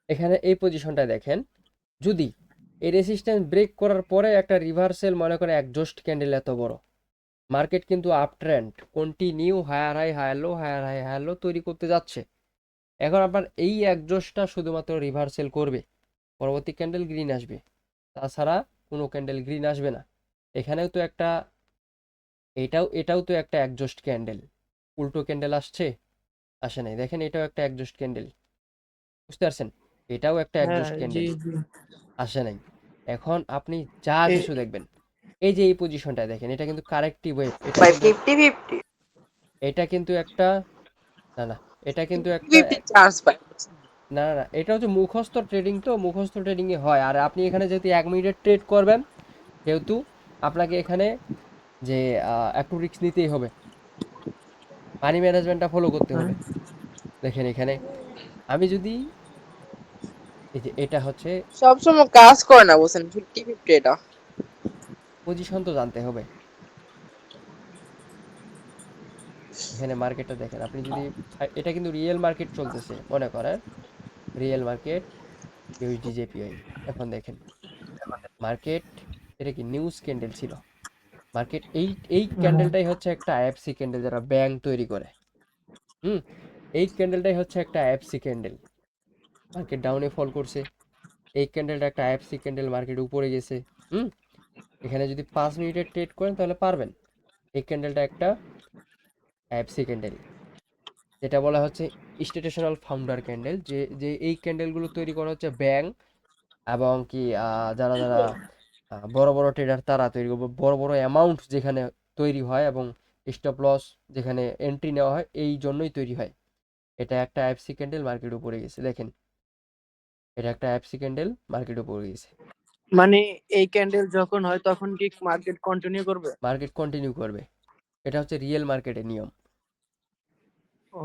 এখানে এই পজিশনটা দেখেন, যদি এই রেসিস্ট্যান্স ব্রেক করার পরে একটা রিভার্সাল মনে করে একজস্ট ক্যান্ডেল এত বড়, মার্কেট কিন্তু up trend continue higher high higher low higher high higher low তৈরি করতে যাচ্ছে। এখন আপনার এই একজস্টটা শুধুমাত্র রিভার্সাল করবে, পরবর্তী ক্যান্ডেল গ্রিন আসবে, তাছাড়া কোনো ক্যান্ডেল গ্রিন আসবে না। এখানেও তো একটা, এটাও তো একটা একজস্ট ক্যান্ডেল, উল্টো ক্যান্ডেল আসছে, আসে নাই। দেখেন এটাও একটা একজস্ট ক্যান্ডেল, বুঝতে পারছেন, এটাও একটা হ্যাঁ একজস্ট জি ক্যান্ডেল, জি। আসে নাই। এখন আপনি যা এ- কিছু দেখবেন, এই যে এই পজিশনটা দেখেন, এটা কিন্তু কারেক্টিভ ওয়েভ, এটা ভাই কিন্তু 50-50 এটা কিন্তু একটা, না না, এটা কিন্তু একটা 50 চান্স পাই। না না না, এটা হচ্ছে মুখস্থ ট্রেডিং, তো মুখস্থ ট্রেডিং এ হয়। আর আপনি এখানে যেহেতু 1 মিনিটের ট্রেড করবেন, যেহেতু আপনাকে এখানে যে একটু রিস্ক নিতেই হবে, মানি ম্যানেজমেন্টটা ফলো করতে হবে। দেখেন এখানে আমি যদি, এই যে এটা হচ্ছে সবসময় কাজ করে না বুঝছেন, 50-50 এটা। পজিশন, তো জানতে হবে। এখানে মার্কেটটা দেখেন, আপনি যদি এটা কিন্তু রিয়েল মার্কেট চলতেছে মনে করেন, রিয়েল মার্কেট ইউএসডি জেপিআই। এখন দেখেন মার্কেট, এটা কি নিউজ ক্যান্ডেল ছিল, মার্কেট এই এই ক্যান্ডেলটাই হচ্ছে একটা আইএফসি ক্যান্ডেল, যারা ব্যাংক তৈরি করে। হুম, এই ক্যান্ডেলটাই হচ্ছে একটা আইএফসি ক্যান্ডেল, মার্কেট ডাউনে ফল করছে। এই ক্যান্ডেলটা একটা আইএফসি ক্যান্ডেল, মার্কেট উপরে গেছে। হুম, এখানে যদি 5 মিনিটের ট্রেড করেন তাহলে পারবেন। এই ক্যান্ডেলটা একটা আইএফসি ক্যান্ডেল, যেটা বলা হচ্ছে ইনস্টিটিউশনাল ফাউন্ডার ক্যান্ডেল, যে যে এই ক্যান্ডেলগুলো তৈরি করা হচ্ছে ব্যাংক এবং কি যারা যারা বড় বড় ট্রেডার তারা তৈরি করবে, বড় বড় অ্যামাউন্ট যেখানে তৈরি হয় এবং স্টপ লস যেখানে এন্ট্রি নেওয়া হয়, এই জন্যই তৈরি হয়। এটা একটা আইএফসি ক্যান্ডেল, মার্কেট উপরে গেছে, দেখেন এটা একটা আইএফসি ক্যান্ডেল, মার্কেট উপরে গেছে। মানে এই ক্যান্ডেল যখন হয় তখন কি মার্কেট কন্টিনিউ করবে? মার্কেট কন্টিনিউ করবে, এটা হচ্ছে রিয়েল মার্কেটের নিয়ম। ও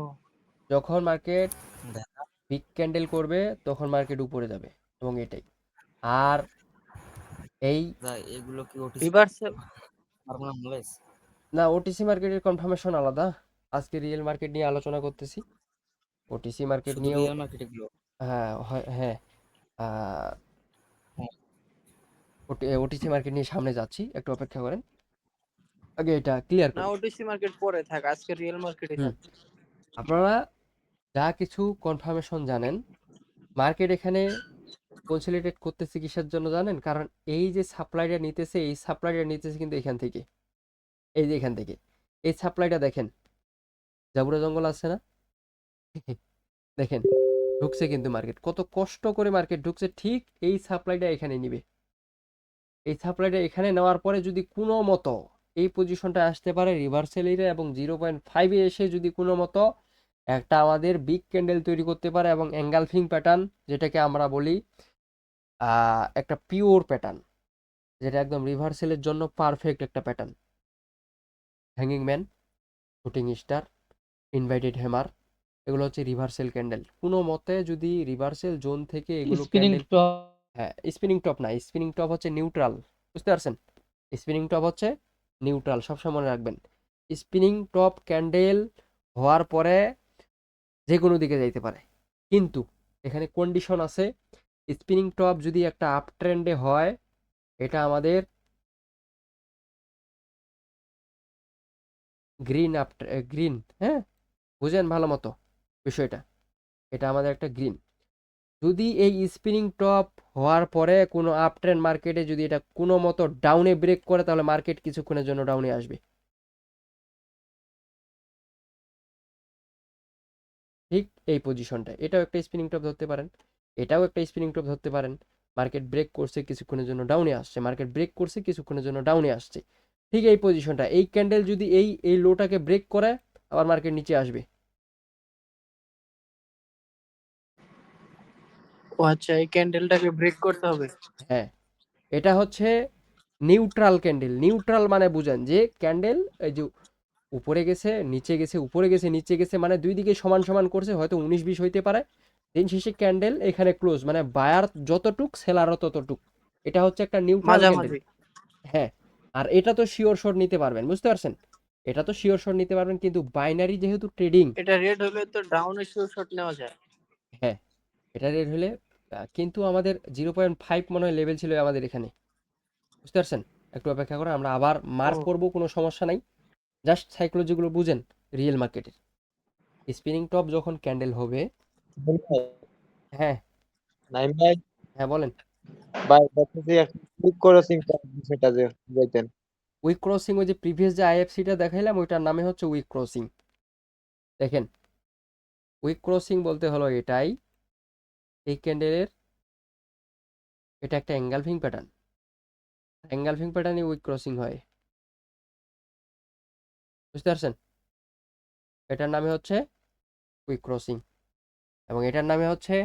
যখন মার্কেট ভাই বিগ ক্যান্ডেল করবে তখন মার্কেট উপরে যাবে, এবং এটাই। আর এই ভাই এগুলো কি ওটিসি রিভার্সাল। আর কোনো নলেজ? না, ওটিসি মার্কেটের কনফার্মেশন আলাদা, আজকে রিয়েল মার্কেট নিয়ে আলোচনা করতেছি। ওটিসি মার্কেট শুধু নিয়েও, রিয়েল মার্কেট এগুলো? হ্যাঁ হ্যাঁ, ওটিসি মার্কেট নিয়ে সামনে যাচ্ছি, একটু অপেক্ষা করেন, আগে এটা ক্লিয়ার না, করি। ওটিসি মার্কেট পরে থাক, আজকে রিয়েল মার্কেটে হুম, থাক। আপনারা যা কিছু কনফার্মেশন জানেন, মার্কেট এখানে কনসলিডেট করতেছে কিসের জন্য জানেন? কারণ এই যে সাপ্লাইটা নিতেছে, এই সাপ্লাইটা নিতেছে কিন্তু এখান থেকে, এই যে এখান থেকে এই সাপ্লাইটা দেখেন, জাবুরা জঙ্গল আছে না, দেখেন ঢুকছে কিন্তু মার্কেট, কত কষ্ট করে মার্কেট ঢুকছে, ঠিক এই সাপ্লাইটা এখানে নিবে। এই সাপ্লাইটা এখানে নেওয়ার পরে যদি কোনো মতো এই পজিশনটা আসতে পারে রিভার্সাল এরিয়া, এবং 0.5-এ এসে যদি কোনো মতো একটা আমাদের বিগ ক্যান্ডেল তৈরি করতে পারে, এবং এঙ্গালফিং প্যাটার্ন, যেটাকে আমরা বলি একটা পিওর প্যাটার্ন, যেটা একদম রিভার্সালের জন্য পারফেক্ট একটা pattern. Hanging man, shooting star, inverted hammer, এগুলো হচ্ছে রিভার্সাল ক্যান্ডেল। কোনো মতে যদি রিভার্সাল জোন থেকে এগুলো স্পিনিং ক্যান্ডেল, হ্যাঁ স্পিনিং টপ না, স্পিনিং টপ হচ্ছে নিউট্রাল, বুঝতে পারছেন? স্পিনিং টপ হচ্ছে নিউট্রাল, সবসময় মনে রাখবেন। স্পিনিং টপ ক্যান্ডেল হওয়ার পরে যে কোনো দিকে যাইতে পারে, কিন্তু এখানে কন্ডিশন আছে। স্পিনিং টপ যদি একটা আপ ট্রেন্ডে হয়, এটা আমাদের গ্রিন আপ, গ্রিন, হ্যাঁ বুঝেন ভালো মতো বিষয়টা, এটা আমাদের একটা গ্রিন। যদি এই স্পিনিং টপ হওয়ার পরে কোনো আপ ট্রেন্ড মার্কেটে যদি এটা কোনো মতো ডাউনে ব্রেক করে, তাহলে মার্কেট কিছুক্ষণের জন্য ডাউনে আসবে, ঠিক এই পজিশনটা। এটাও একটা স্পিনিং টপ ধরতে পারেন, এটাও একটা স্পিনিং টপ ধরতে পারেন। মার্কেট ব্রেক করছে, কিছুক্ষণের জন্য ডাউনে আসছে, মার্কেট ব্রেক করছে, কিছুক্ষণের জন্য ডাউনে আসছে, ঠিক এই পজিশনটা। এই ক্যান্ডেল যদি এই এই লোটাকে ব্রেক করে, আবার মার্কেট নিচে আসবে। ও আচ্ছা, এই ক্যান্ডেলটাকে ব্রেক করতে হবে। হ্যাঁ, এটা হচ্ছে নিউট্রাল ক্যান্ডেল। নিউট্রাল মানে বুঝেন যে ক্যান্ডেল এই যে উপরে গেছে নিচে গেছে, উপরে গেছে নিচে গেছে, মানে দুই দিকে সমান সমান করছে, হয়তো 19-20 হইতে পারে, দিন শেষে ক্যান্ডেল এখানে ক্লোজ, মানে বায়ার যতটুক সেলারও ততটুক। এটা হচ্ছে একটা নিউট্রাল ক্যান্ডেল। মাঝামাঝি। হ্যাঁ, আর এটা তো শিওর শট নিতে পারবেন, বুঝতে পারছেন? এটা তো শিওর শট নিতে পারবেন, কিন্তু বাইনারি যেহেতু ট্রেডিং, এটা রেড হলে তো ডাউনে শিওর শট নেওয়া যায়। হ্যাঁ এটা রেড হলে কিন্তু আমাদের 0.5 মনে হয় লেভেল ছিল আমাদের এখানে, বুঝতে পারছেন? একটু অপেক্ষা করে আমরা আবার মার্ক ও। করব, কোনো সমস্যা নাই। জাস্ট সাইকোলজিগুলো বুঝেন রিয়েল মার্কেটের। স্পিনিং টপ যখন ক্যান্ডেল হবে, হ্যাঁ নাইম ভাই, হ্যাঁ বলেন। ভাই দেখতেছি একটা ক্লিক করে সেটা যে যাইতেন। উইক ক্রসিং, ওই যে প্রিভিয়াস যে আইএফসিটা দেখাইলাম ওইটার নামে হচ্ছে উইক ক্রসিং। দেখেন উইক ক্রসিং বলতে হলো এটাই, এই ক্যান্ডেলের এটা একটা এঙ্গালফিং প্যাটার্ন, এঙ্গালফিং প্যাটার্নই উইক ক্রসিং হয়, বুঝতে পারছেন? এটার নামে হচ্ছে উইক ক্রসিং, এবং এটার নামে হচ্ছে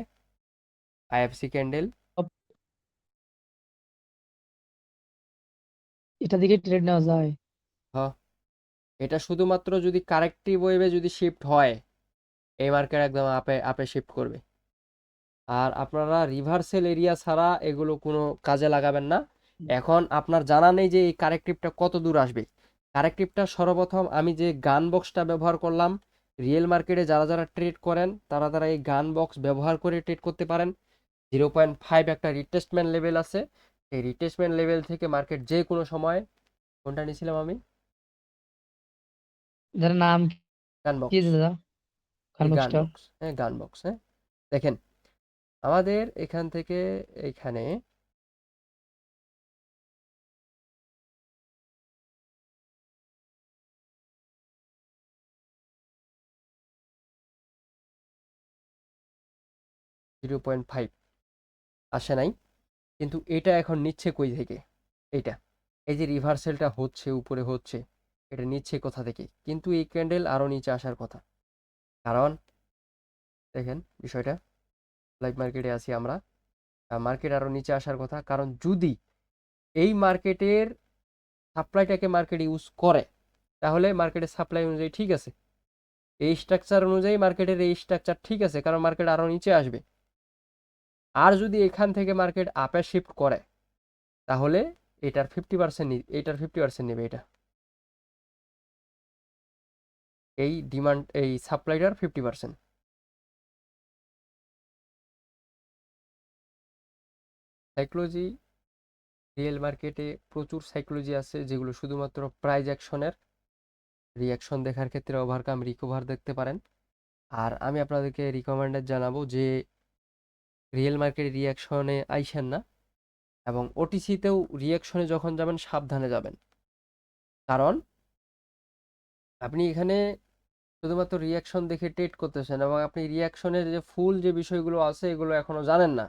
আইএফসি ক্যান্ডেল। এটা দিকে ট্রেড নেওয়া যায়। হ্যাঁ, এটা শুধুমাত্র যদি কারেক্টিভ ওয়েভে যদি শিফট হয়, এই মার্কেট একদম আপে আপে শিফট করবে। আর আপনারা রিভার্সাল এরিয়া ছাড়া এগুলো কোনো কাজে লাগাবেন না। এখন আপনার জানা নেই যে এই কারেক্টিভটা কত দূর আসবে। কারেক্টিভটা সর্বপ্রথম আমি যে গান বক্সটা ব্যবহার করলাম, রিয়েল মার্কেটে যারা যারা ট্রেড করেন তারা তারা এই গান বক্স ব্যবহার করে ট্রেড করতে পারেন। 0.5 একটা রিটেস্টমেন্ট লেভেল আছে, এই রিটেস্টমেন্ট লেভেল থেকে মার্কেট যে কোনো সময়, কোনটা নিয়েছিলাম আমি, যার নাম গান কি বক্স, দাদা? এই গান খানবক্সটা বক্স, হ্যাঁ গান বক্স, হ্যাঁ দেখেন আমাদের এখান থেকে এইখানে জিরো পয়েন্ট ফাইভ আসে নাই, কিন্তু এটা এখন নিচ্ছে কই থেকে? এইটা এই যে রিভার্সেলটা হচ্ছে উপরে হচ্ছে, এটা নিচ্ছে কোথা থেকে? কিন্তু এই ক্যান্ডেল আরো নিচে আসার কথা, কারণ দেখেন বিষয়টা, লাইভ মার্কেটে আছি আমরা, মার্কেট আরো নিচে আসার কথা, কারণ যদি এই মার্কেটের সাপ্লাইটাকে মার্কেট ইউজ করে, তাহলে মার্কেটের সাপ্লাই অনুযায়ী ঠিক আছে, এই স্ট্রাকচার অনুযায়ী মার্কেটের এই স্ট্রাকচার ঠিক আছে, কারণ মার্কেট আরো নিচে আসবে। আর যদি এখান থেকে মার্কেট আপে শিফট করে, তাহলে এটার 50% এটার 50% নেবে, এটা এই ডিমান্ড এই সাপ্লাইটার 50%। সাইকোলজি, রিয়েল মার্কেটে প্রচুর সাইকোলজি আছে যেগুলো শুধুমাত্র প্রাইস অ্যাকশনের রিয়াকশন দেখার ক্ষেত্রে ওভারকাম রিকভার দেখতে পারেন। আর আমি আপনাদেরকে রিকমেন্ডেড জানাবো যে রিয়েল মার্কেট রিয়াকশনে আইসেন না, এবং ওটিসিতেও রিয়াকশনে যখন যাবেন সাবধানে যাবেন, কারণ আপনি এখানে শুধুমাত্র রিয়াকশন দেখে ট্রেড করতেছেন এবং আপনি রিয়াকশনের যে ফুল যে বিষয়গুলো আছে এগুলো এখনো জানেন না।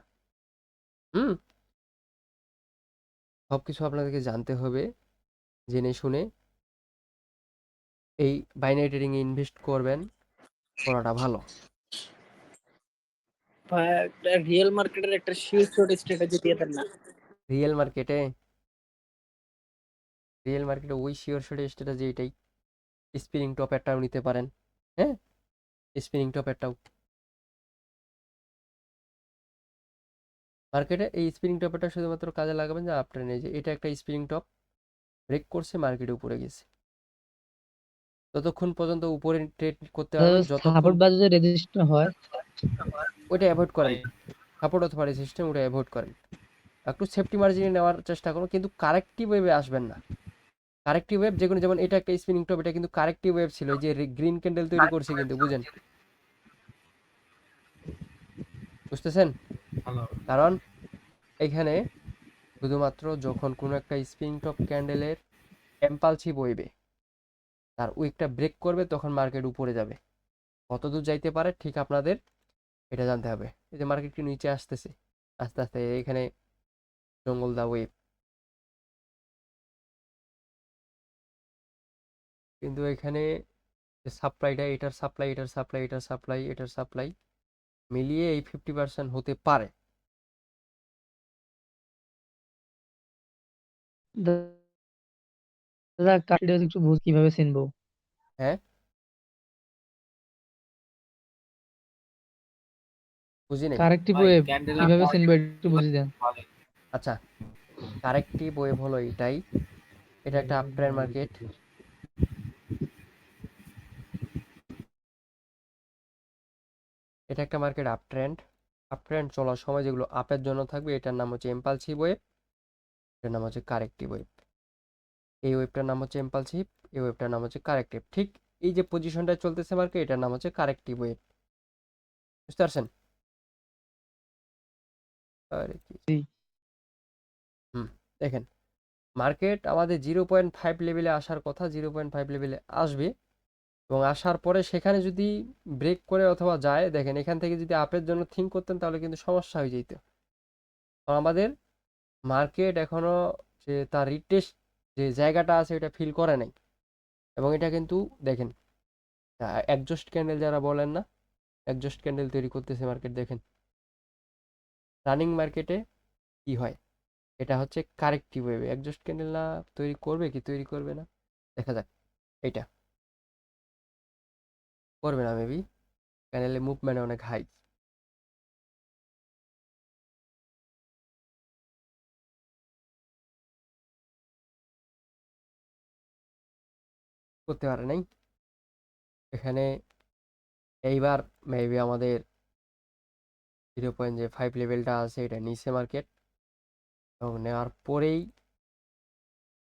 সবকিছু আপনাদেরকে জানতে হবে, জেনে শুনে এই বাইনারি ট্রেডিং এ ইনভেস্ট করবেন, করাটা ভালো। রিয়েল মার্কেটের একটা শিওর শট স্ট্র্যাটেজি দিয়ে দেন না। রিয়েল মার্কেটে ওই শিওর শট স্ট্র্যাটেজি এটাই, স্পিনিং টপেরটাও নিতে পারেন, হ্যাঁ স্পিনিং টপেরটাও মার্কেটে, এই স্পিনিং টপেরটা শুধুমাত্র কাজে লাগাবেন যে আপনার নেই যে এটা একটা স্পিনিং টপ ব্রেক করছে, মার্কেটে উপরে গেছে, ততক্ষণ পর্যন্ত উপরে ট্রেড করতে পারবেন যতক্ষণ সাপোর্ট বা যদি রেজিস্ট্যান্স হয়, ওইটা অ্যাভয়েড করেন, সাপোর্ট অথবা রেজিস্ট্যান্স ওটা অ্যাভয়েড করেন, একটু সেফটি মার্জিনে নেওয়ার চেষ্টা করুন, কিন্তু কারেক্টিভ ওয়েভে আসবেন না। কারেক্টিভ ওয়েভ যেগুলো, যেমন এটা একটা স্পিনিং টপ, এটা কিন্তু কারেক্টিভ ওয়েভ ছিল, যে গ্রিন ক্যান্ডেল তৈরি করছে, কিন্তু বুঝেন, বুঝতেছেন? কারণ এখানে শুধুমাত্র যখন কোনো একটা স্পিনিং টপ ক্যান্ডেলের এম্পালসিভ ওয়েভে তার উইকটা ব্রেক করবে, তখন মার্কেট উপরে যাবে, কত দূর যাইতে পারে ঠিক আপনাদের এটা জানতে হবে। এই যে মার্কেট কি নিচে আসতেছে আস্তে আস্তে, এখানে জঙ্গল দা ওয়েভ, কিন্তু এখানে সাপ্লাইটা, এটার সাপ্লাই, এটার সাপ্লাই, এটার সাপ্লাই, এটার সাপ্লাই মিলিয়ে এই 50% হতে পারে। দাদা কার্ডটা একটু বুঝ কিভাবে চিনবো? হ্যাঁ বুঝি নাই। কারেক্টিভ ওয়েভ কিভাবে চিনবো একটু বুঝিয়ে দেন। আচ্ছা, কারেক্টিভ ওয়েভ হলো এটাই, এটা একটা আপ ট্রেন্ড মার্কেট, এটা একটা মার্কেট আপ ট্রেন্ড চলার সময় যেগুলো আপের জন্য থাকবে এটার নাম হচ্ছে ইম্পালসিভ ওয়েভ, এটার নাম হচ্ছে কারেক্টিভ ওয়েভ। এই ওয়েভটার নাম হচ্ছে ইম্পালসিভ, এই ওয়েভটার নাম হচ্ছে কারেক্টিভ। ঠিক এই যে পজিশনটা চলতেছে মার্কেট, এটার নাম হচ্ছে কারেক্টিভ ওয়েভ। বুঝতে পারছেন? আরে কি জি। দেখেন মার্কেট আমাদের 0.5 লেভেলে আসার কথা, 0.5 লেভেলে আসবে এবং আসার পরে সেখানে যদি ব্রেক করে অথবা যায়, দেখেন এখান থেকে যদি আপের জন্য থিঙ্ক করতেন তাহলে কিন্তু সমস্যা হয়ে যেত। কারণ আমাদের মার্কেট এখনো যে তার রিটেস্ট যে জায়গাটা আছে এটা ফিল করে নাই এবং এটা কিন্তু দেখেন অ্যাডজাস্ট ক্যান্ডেল যারা বলেন না, অ্যাডজাস্ট ক্যান্ডেল তৈরি করতেছে মার্কেট। দেখেন রানিং মার্কেটে কি হয়, এটা হচ্ছে কারেক্টিভ ওয়েভ। অ্যাডজাস্ট ক্যান্ডেল না তৈরি করবে কি তৈরি করবে না দেখা যাক। এইটা করবে না মেবি, ক্যান্ডেলে মুভমেন্ট অনেক হাই। করতে পারে নাই এখানে। এইবার মেবি আমাদের 0.5 লেভেলটা আছে এটা নিচে মার্কেট এবং নেওয়ার পরেই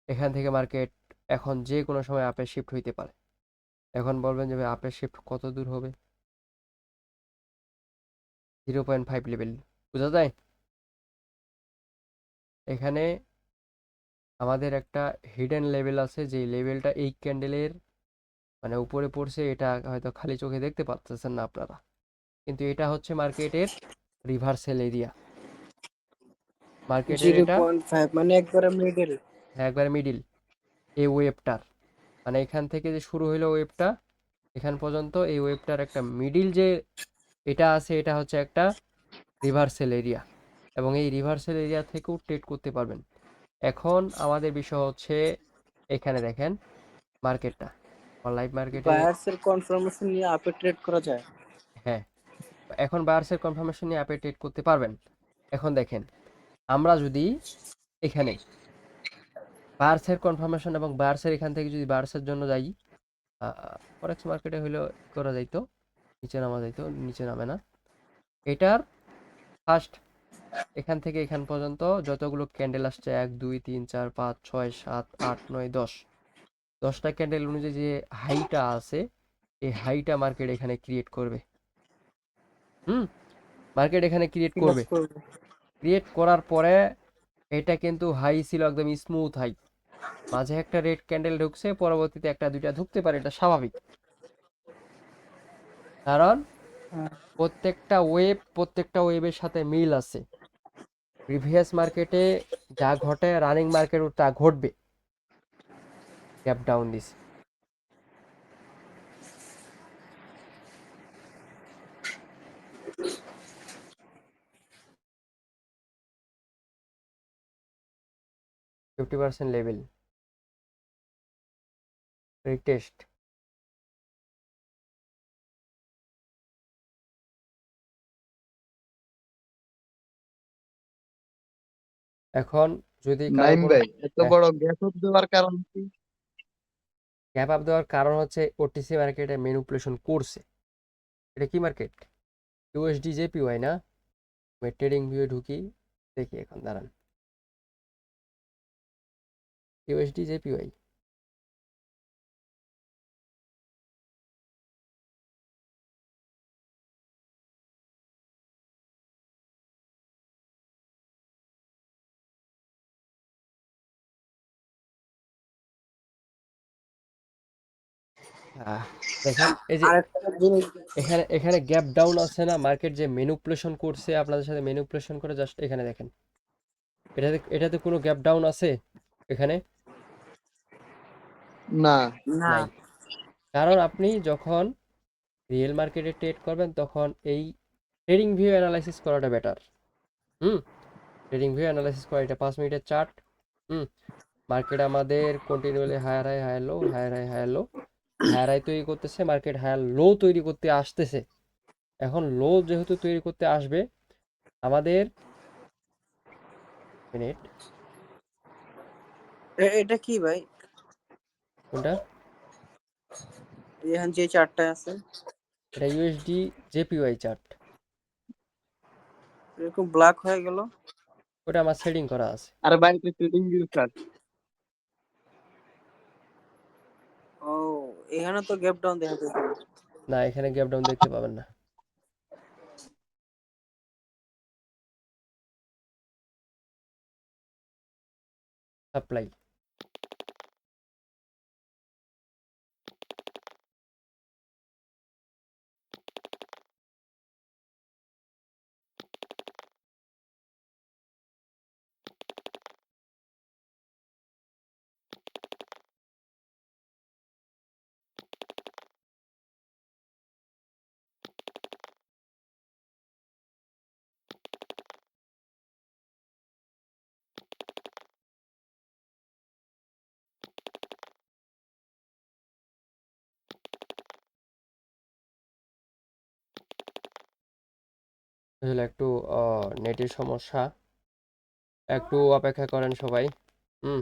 এখান থেকে মার্কেট এখন যে কোনো সময় আপে শিফট হইতে পারে। এখন বলবেন যে আপের শিফট কত দূর হবে, 0.5 লেভেল বোঝা যায়। এখানে আমাদের একটা হিডেন লেভেল আছে, যে লেভেলটা এই ক্যান্ডেলের মানে উপরে পড়ছে, এটা হয়তো খালি চোখে দেখতে পাচ্ছেন না আপনারা, কিন্তু এটা হচ্ছে মার্কেটের রিভার্সাল এরিয়া। মার্কেটের এটা 0.5 মানে একবারে মিডল। একবারে মিডিল এই ওয়েভটার, মানে এখান থেকে যে শুরু হইলো ওয়েভটা এখান পর্যন্ত, এই ওয়েভটার একটা মিডিল যে এটা আছে এটা হচ্ছে একটা রিভার্সাল এরিয়া এবং এই রিভার্সাল এরিয়া থেকেও ট্রেড করতে পারবেন। এখন আমাদের বিষয় হচ্ছে এখানে দেখেন মার্কেটটা লাইভ মার্কেটে, বায়ার্সের কনফার্মেশন নিয়ে আপে ট্রেড করা যায়। হ্যাঁ এখন বায়ার্সের কনফার্মেশন নিয়ে আপনি ট্রেড করতে পারবেন। এখন দেখেন আমরা যদি এখানে বায়ার্সের কনফার্মেশন এবং বায়ার্সের এখান থেকে যদি বায়ার্সের জন্য যাই, ফরেক্স মার্কেটে হইলেও করা যাইতো, নিচে নামা যাইতো, নিচে নামে না। এটার ফার্স্ট এখান থেকে এখান পর্যন্ত যতগুলো ক্যান্ডেল আসছে 1 2 3 4 5 6 7 8 9 10, 10টা ক্যান্ডেল অনুযায়ী যে হাইটা আছে এই হাইটা মার্কেট এখানে ক্রিয়েট করবে। মার্কেট এখানে ক্রিয়েট করবে, ক্রিয়েট করার পরে এটা কিন্তু হাই ছিল একদম স্মুথ হাই, মাঝে একটা রেড ক্যান্ডেল ঢুকছে, পরবর্তীতে একটা দুইটা ঢুকতে পারে, এটা স্বাভাবিক। কারণ প্রত্যেকটা ওয়েভের সাথে মিল আছে। প্রিভিয়াস মার্কেটে যা ঘটে রানিং মার্কেটও তা ঘটবে। গ্যাপ ডাউন দিছে, %50 লেভেল রিটেস্ট। এখন যদি নাইম ভাই এত হ্যাঁ। বড় গ্যাপ আপ দেওয়ার কারণ কি? গ্যাপ আপ দেওয়ার কারণ হচ্ছে ওটিসি মার্কেটে ম্যানিপুলেশন করছে। এটা কি মার্কেট? ইউএসডি জেপিওয়াই না? আমি ট্রেডিং ভিউয়ে ঢুকি দেখি, এখন দাঁড়ান, ইউএসডি জেপিওয়াই দেখেন এই যে আরেকটা জিনিস এখানে এখানে গ্যাপ ডাউন আছে না, মার্কেট যে ম্যানিপুলেশন করছে আপনাদের সাথে ম্যানিপুলেশন করে, জাস্ট এখানে দেখেন এটাতে কোনো গ্যাপ ডাউন আছে এখানে? না না, নাই। কারণ আপনি যখন রিয়েল মার্কেটে ট্রেড করবেন তখন এই ট্রেডিং ভিউ অ্যানালাইসিস করাটা বেটার। ট্রেডিং ভিউ অ্যানালাইসিস করা, এটা 5 মিনিটের চার্ট। মার্কেট আমাদের continuously higher high higher low, higher high higher low, higher high তৈরি করতেছে, মার্কেট হায়ার লো তৈরি করতে আসতেছে। এখন লো যেহেতু তৈরি করতে আসবে আমাদের মিনিট, এটা কি ভাই? কোনটা? এখানে যে চারটা আছে এটা ইউএসডি জেপিওয়াই চার্ট। এরকম ব্ল্যাক হয়ে গেল। ওটা আমার সেটিং করা আছে। আরে ভাই সেটিং দিন স্যার। ও এখানে তো গ্যাপ ডাউন দেখাতেছে। না, এখানে গ্যাপ ডাউন দেখতে পাবেন না। সাপ্লাই। আসলে একটু নেটের সমস্যা, একটু অপেক্ষা করেন সবাই। হুম।